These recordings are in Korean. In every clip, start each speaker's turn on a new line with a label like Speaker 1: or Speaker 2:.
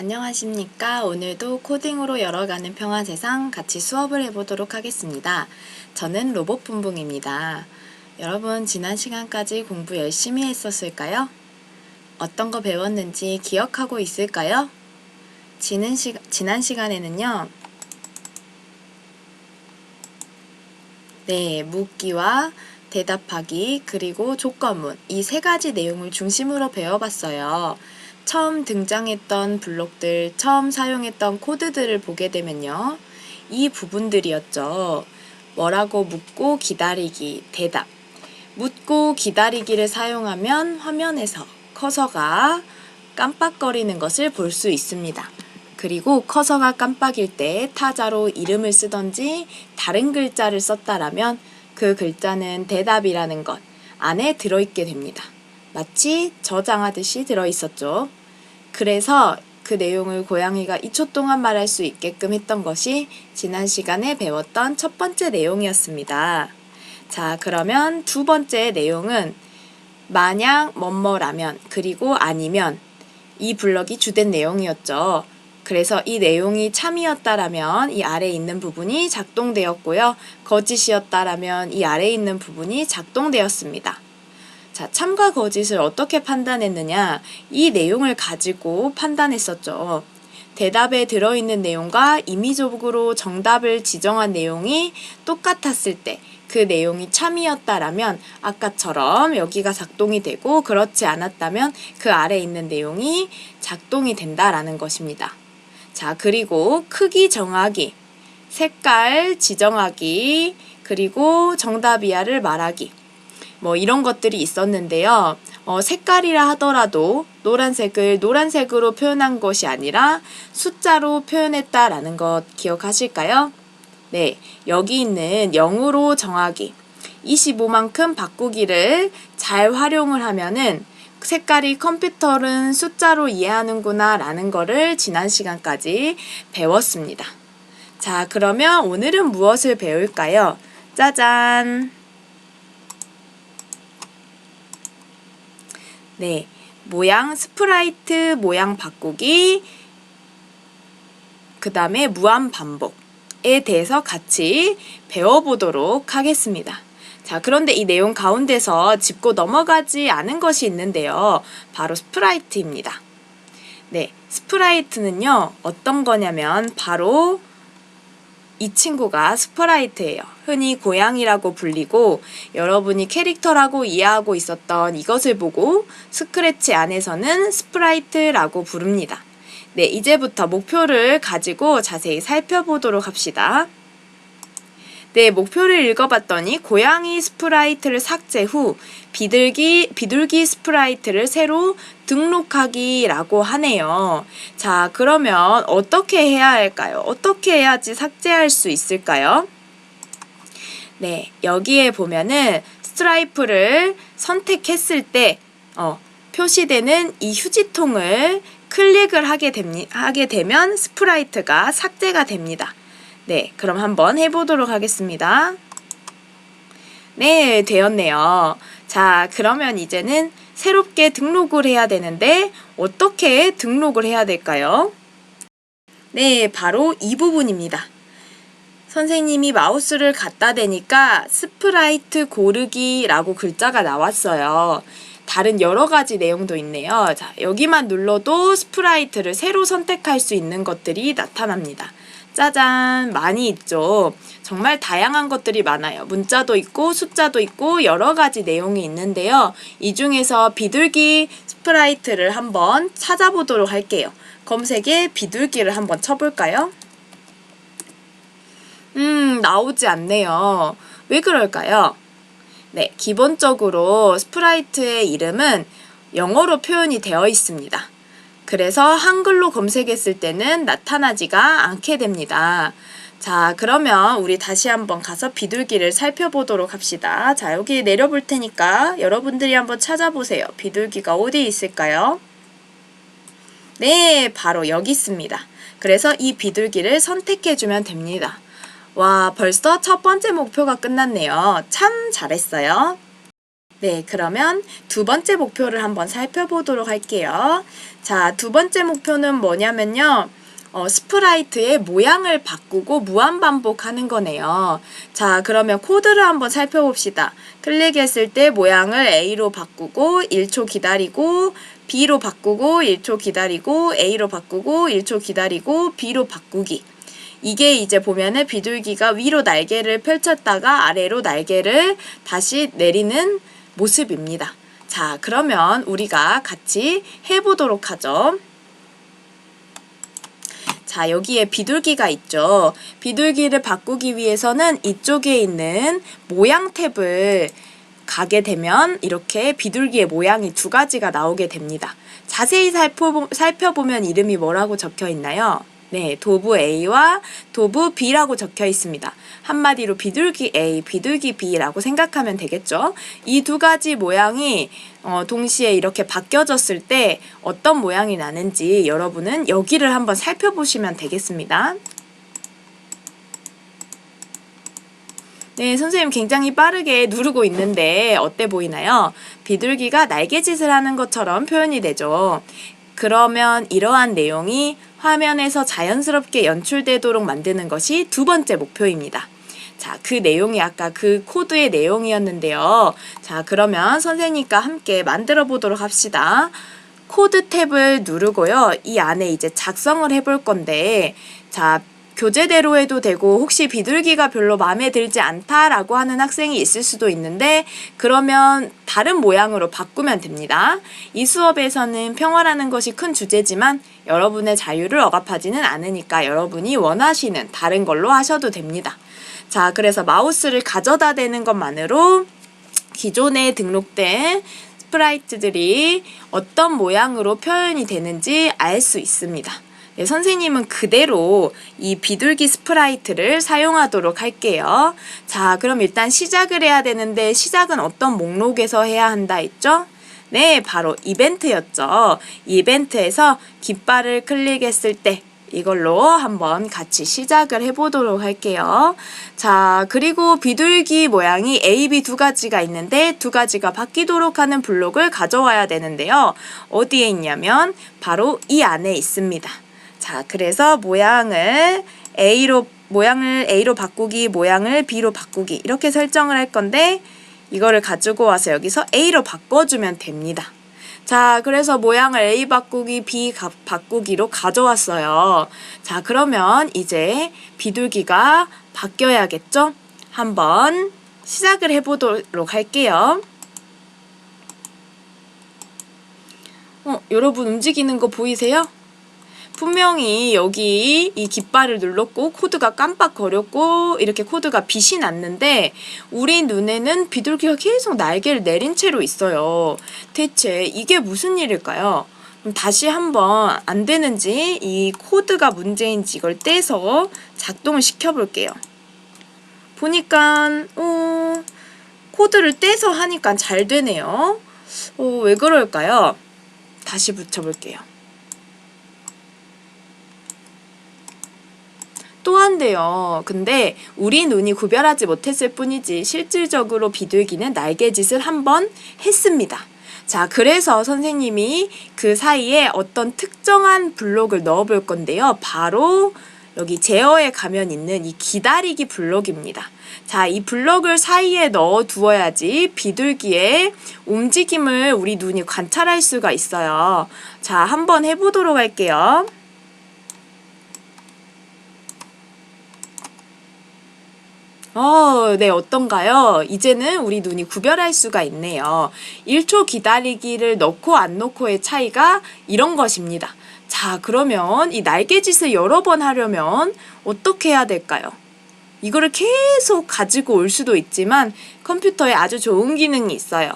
Speaker 1: 안녕하십니까. 오늘도 코딩으로 열어가는 평화세상 같이 수업을 해보도록 하겠습니다. 저는 로봇분봉입니다. 여러분 지난 시간까지 공부 열심히 했었을까요? 어떤 거 배웠는지 기억하고 있을까요? 지난 시간에는요. 묻기와 대답하기 그리고 조건문 이 세 가지 내용을 중심으로 배워봤어요. 처음 등장했던 블록들, 처음 사용했던 코드들을 보게 되면요. 이 부분들이었죠. 뭐라고 묻고 기다리기, 대답. 묻고 기다리기를 사용하면 화면에서 커서가 깜빡거리는 것을 볼 수 있습니다. 그리고 커서가 깜빡일 때 타자로 이름을 쓰던지 다른 글자를 썼다라면 그 글자는 대답이라는 것 안에 들어있게 됩니다. 마치 저장하듯이 들어있었죠. 그래서 그 내용을 고양이가 2초 동안 말할 수 있게끔 했던 것이 지난 시간에 배웠던 첫 번째 내용이었습니다. 자, 그러면 두 번째 내용은 만약 뭐뭐라면 그리고 아니면 이 블럭이 주된 내용이었죠. 그래서 이 내용이 참이었다라면 이 아래에 있는 부분이 작동되었고요. 거짓이었다라면 이 아래에 있는 부분이 작동되었습니다. 자, 참과 거짓을 어떻게 판단했느냐? 이 내용을 가지고 판단했었죠. 대답에 들어있는 내용과 임의적으로 정답을 지정한 내용이 똑같았을 때 그 내용이 참이었다라면 아까처럼 여기가 작동이 되고 그렇지 않았다면 그 아래에 있는 내용이 작동이 된다라는 것입니다. 자, 그리고 크기 정하기, 색깔 지정하기, 그리고 정답이야를 말하기. 뭐 이런 것들이 있었는데요. 색깔이라 하더라도 노란색을 노란색으로 표현한 것이 아니라 숫자로 표현했다라는 것 기억하실까요? 네, 여기 있는 0으로 정하기, 25만큼 바꾸기를 잘 활용을 하면은 색깔이 컴퓨터는 숫자로 이해하는구나 라는 거를 지난 시간까지 배웠습니다. 자, 그러면 오늘은 무엇을 배울까요? 짜잔! 모양, 스프라이트 모양 바꾸기, 그 다음에 무한 반복에 대해서 같이 배워보도록 하겠습니다. 자, 그런데 이 내용 가운데서 짚고 넘어가지 않은 것이 있는데요. 바로 스프라이트입니다. 스프라이트는요, 어떤 거냐면 바로 이 친구가 스프라이트예요. 흔히 고양이라고 불리고 여러분이 캐릭터라고 이해하고 있었던 이것을 보고 스크래치 안에서는 스프라이트라고 부릅니다. 이제부터 목표를 가지고 자세히 살펴보도록 합시다. 목표를 읽어봤더니 고양이 스프라이트를 삭제 후 비둘기 스프라이트를 새로 등록하기라고 하네요. 자, 그러면 어떻게 해야 할까요? 어떻게 해야지 삭제할 수 있을까요? 여기에 보면은 스트라이프를 선택했을 때 표시되는 이 휴지통을 클릭을 하게 되면 스프라이트가 삭제가 됩니다. 그럼 한번 해보도록 하겠습니다. 되었네요. 자, 그러면 이제는 새롭게 등록을 해야 되는데 어떻게 등록을 해야 될까요? 바로 이 부분입니다. 선생님이 마우스를 갖다 대니까 스프라이트 고르기라고 글자가 나왔어요. 다른 여러 가지 내용도 있네요. 자, 여기만 눌러도 스프라이트를 새로 선택할 수 있는 것들이 나타납니다. 짜잔, 많이 있죠. 정말 다양한 것들이 많아요. 문자도 있고 숫자도 있고 여러 가지 내용이 있는데요. 이 중에서 비둘기 스프라이트를 한번 찾아보도록 할게요. 검색에 비둘기를 한번 쳐볼까요? 나오지 않네요. 왜 그럴까요? 기본적으로 스프라이트의 이름은 영어로 표현이 되어 있습니다. 그래서 한글로 검색했을 때는 나타나지가 않게 됩니다. 자, 그러면 우리 다시 한번 가서 비둘기를 살펴보도록 합시다. 자, 여기 내려볼 테니까 여러분들이 한번 찾아보세요. 비둘기가 어디 있을까요? 바로 여기 있습니다. 그래서 이 비둘기를 선택해주면 됩니다. 와, 벌써 첫 번째 목표가 끝났네요. 참 잘했어요. 네, 그러면 두 번째 목표를 한번 살펴보도록 할게요. 자, 두 번째 목표는 뭐냐면요. 스프라이트의 모양을 바꾸고 무한반복하는 거네요. 자, 그러면 코드를 한번 살펴봅시다. 클릭했을 때 모양을 A로 바꾸고 1초 기다리고 B로 바꾸고 1초 기다리고 A로 바꾸고 1초 기다리고 B로 바꾸기. 이게 이제 보면은 비둘기가 위로 날개를 펼쳤다가 아래로 날개를 다시 내리는 모습입니다. 자, 그러면 우리가 같이 해보도록 하죠. 자, 여기에 비둘기가 있죠. 비둘기를 바꾸기 위해서는 이쪽에 있는 모양 탭을 가게 되면 이렇게 비둘기의 모양이 두 가지가 나오게 됩니다. 자세히 살펴보면 이름이 뭐라고 적혀 있나요? 네, 도브 A와 도브 B라고 적혀 있습니다. 한마디로 비둘기 A, 비둘기 B라고 생각하면 되겠죠. 이 두 가지 모양이 동시에 이렇게 바뀌어졌을 때 어떤 모양이 나는지 여러분은 여기를 한번 살펴보시면 되겠습니다. 네, 선생님 굉장히 빠르게 누르고 있는데 어때 보이나요? 비둘기가 날개짓을 하는 것처럼 표현이 되죠. 그러면 이러한 내용이 화면에서 자연스럽게 연출되도록 만드는 것이 두 번째 목표입니다. 자, 그 내용이 아까 그 코드의 내용이었는데요. 자, 그러면 선생님과 함께 만들어 보도록 합시다. 코드 탭을 누르고요. 이 안에 이제 작성을 해볼 건데, 자, 교재대로 해도 되고 혹시 비둘기가 별로 마음에 들지 않다라고 하는 학생이 있을 수도 있는데 그러면 다른 모양으로 바꾸면 됩니다. 이 수업에서는 평화라는 것이 큰 주제지만 여러분의 자유를 억압하지는 않으니까 여러분이 원하시는 다른 걸로 하셔도 됩니다. 자, 그래서 마우스를 가져다 대는 것만으로 기존에 등록된 스프라이트들이 어떤 모양으로 표현이 되는지 알 수 있습니다. 네, 선생님은 그대로 이 비둘기 스프라이트를 사용하도록 할게요. 자, 그럼 일단 시작을 해야 되는데 시작은 어떤 목록에서 해야 한다 했죠? 네, 바로 이벤트였죠. 이벤트에서 깃발을 클릭했을 때 이걸로 한번 같이 시작을 해보도록 할게요. 자, 그리고 비둘기 모양이 A, B 두 가지가 있는데 두 가지가 바뀌도록 하는 블록을 가져와야 되는데요. 어디에 있냐면 바로 이 안에 있습니다. 자, 그래서 모양을 A로 바꾸기, 모양을 B로 바꾸기 이렇게 설정을 할 건데 이거를 가지고 와서 여기서 A로 바꿔주면 됩니다. 자, 그래서 모양을 A 바꾸기, B 바꾸기로 가져왔어요. 자, 그러면 이제 비둘기가 바뀌어야겠죠? 한번 시작을 해보도록 할게요. 여러분 움직이는 거 보이세요? 분명히 여기 이 깃발을 눌렀고 코드가 깜빡거렸고 이렇게 코드가 빛이 났는데 우리 눈에는 비둘기가 계속 날개를 내린 채로 있어요. 대체 이게 무슨 일일까요? 그럼 다시 한번 안 되는지 이 코드가 문제인지 이걸 떼서 작동을 시켜볼게요. 보니까 코드를 떼서 하니까 잘 되네요. 왜 그럴까요? 다시 붙여볼게요. 또 한데요. 근데 우리 눈이 구별하지 못했을 뿐이지 실질적으로 비둘기는 날개짓을 한번 했습니다. 자, 그래서 선생님이 그 사이에 어떤 특정한 블록을 넣어 볼 건데요. 바로 여기 제어에 가면 있는 이 기다리기 블록입니다. 자, 이 블록을 사이에 넣어 두어야지 비둘기의 움직임을 우리 눈이 관찰할 수가 있어요. 자, 한번 해보도록 할게요. 네, 어떤가요? 이제는 우리 눈이 구별할 수가 있네요. 1초 기다리기를 넣고 안 넣고의 차이가 이런 것입니다. 자, 그러면 이 날개짓을 여러 번 하려면 어떻게 해야 될까요? 이거를 계속 가지고 올 수도 있지만 컴퓨터에 아주 좋은 기능이 있어요.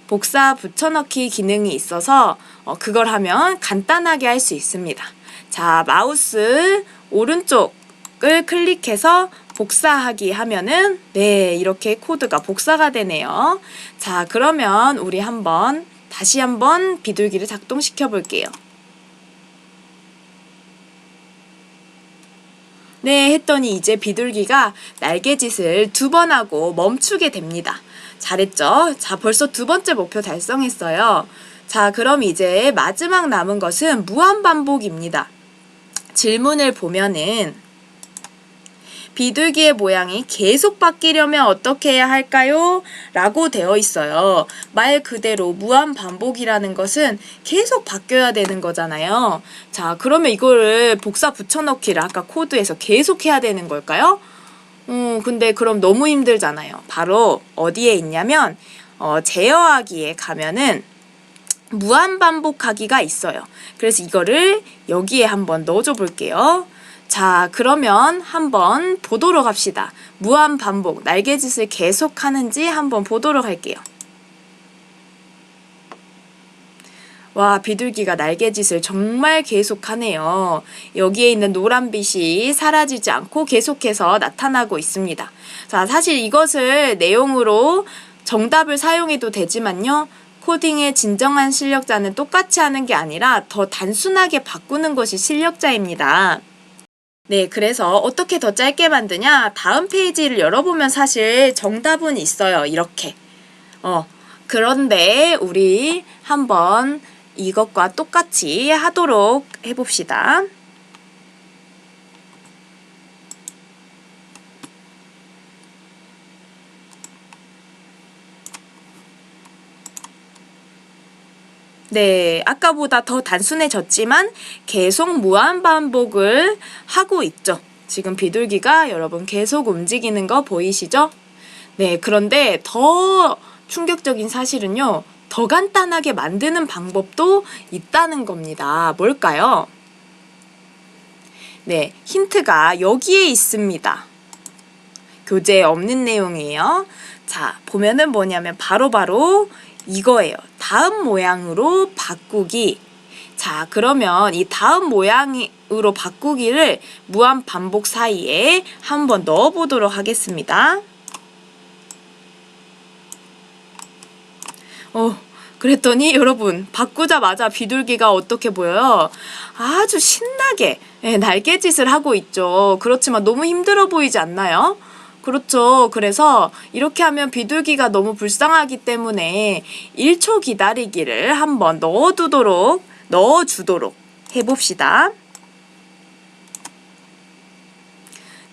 Speaker 1: 복사 붙여넣기 기능이 있어서 그걸 하면 간단하게 할 수 있습니다. 자, 마우스 오른쪽을 클릭해서 복사하기 하면은 네, 이렇게 코드가 복사가 되네요. 자, 그러면 우리 다시 한번 비둘기를 작동시켜 볼게요. 네 했더니 이제 비둘기가 날개짓을 2번 하고 멈추게 됩니다. 잘했죠? 자, 벌써 2번째 목표 달성했어요. 자, 그럼 이제 마지막 남은 것은 무한반복입니다. 질문을 보면은 비둘기의 모양이 계속 바뀌려면 어떻게 해야 할까요? 라고 되어 있어요. 말 그대로 무한반복이라는 것은 계속 바뀌어야 되는 거잖아요. 자, 그러면 이거를 복사 붙여넣기를 아까 코드에서 계속 해야 되는 걸까요? 근데 그럼 너무 힘들잖아요. 바로 어디에 있냐면 제어하기에 가면은 무한반복하기가 있어요. 그래서 이거를 여기에 한번 넣어줘 볼게요. 자, 그러면 한번 보도록 합시다. 무한반복, 날개짓을 계속 하는지 한번 보도록 할게요. 와, 비둘기가 날개짓을 정말 계속 하네요. 여기에 있는 노란빛이 사라지지 않고 계속해서 나타나고 있습니다. 자, 사실 이것을 내용으로 정답을 사용해도 되지만요. 코딩의 진정한 실력자는 똑같이 하는 게 아니라 더 단순하게 바꾸는 것이 실력자입니다. 네, 그래서 어떻게 더 짧게 만드냐? 다음 페이지를 열어보면 사실 정답은 있어요. 이렇게. 그런데 우리 한번 이것과 똑같이 하도록 해봅시다. 네, 아까보다 더 단순해졌지만 계속 무한반복을 하고 있죠. 지금 비둘기가 여러분 계속 움직이는 거 보이시죠? 네, 그런데 더 충격적인 사실은요. 더 간단하게 만드는 방법도 있다는 겁니다. 뭘까요? 네, 힌트가 여기에 있습니다. 교재에 없는 내용이에요. 자, 보면은 뭐냐면 바로바로 이거예요. 다음 모양으로 바꾸기. 자, 그러면 이 다음 모양으로 바꾸기를 무한 반복 사이에 한번 넣어 보도록 하겠습니다. 그랬더니 여러분 바꾸자마자 비둘기가 어떻게 보여요? 아주 신나게 날개짓을 하고 있죠. 그렇지만 너무 힘들어 보이지 않나요? 그렇죠. 그래서 이렇게 하면 비둘기가 너무 불쌍하기 때문에 1초 기다리기를 한번 넣어주도록 해봅시다.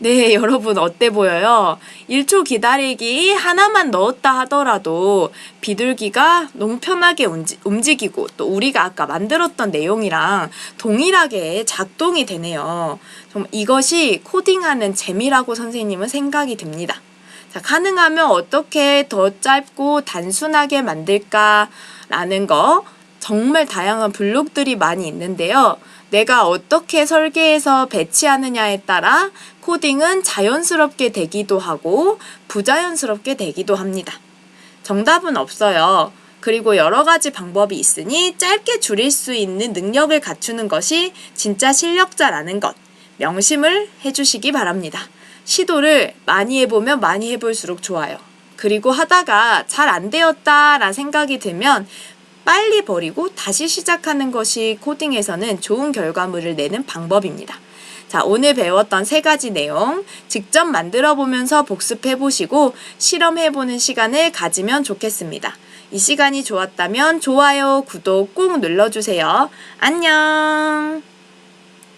Speaker 1: 네, 여러분 어때 보여요? 1초 기다리기 하나만 넣었다 하더라도 비둘기가 너무 편하게 움직이고 또 우리가 아까 만들었던 내용이랑 동일하게 작동이 되네요. 정말 이것이 코딩하는 재미라고 선생님은 생각이 듭니다. 자, 가능하면 어떻게 더 짧고 단순하게 만들까라는 거 정말 다양한 블록들이 많이 있는데요. 내가 어떻게 설계해서 배치하느냐에 따라 코딩은 자연스럽게 되기도 하고 부자연스럽게 되기도 합니다. 정답은 없어요. 그리고 여러 가지 방법이 있으니 짧게 줄일 수 있는 능력을 갖추는 것이 진짜 실력자라는 것 명심을 해주시기 바랍니다. 시도를 많이 해보면 많이 해볼수록 좋아요. 그리고 하다가 잘 안 되었다라는 생각이 들면 빨리 버리고 다시 시작하는 것이 코딩에서는 좋은 결과물을 내는 방법입니다. 자, 오늘 배웠던 3가지 내용 직접 만들어 보면서 복습해 보시고 실험해 보는 시간을 가지면 좋겠습니다. 이 시간이 좋았다면 좋아요, 구독 꼭 눌러주세요. 안녕!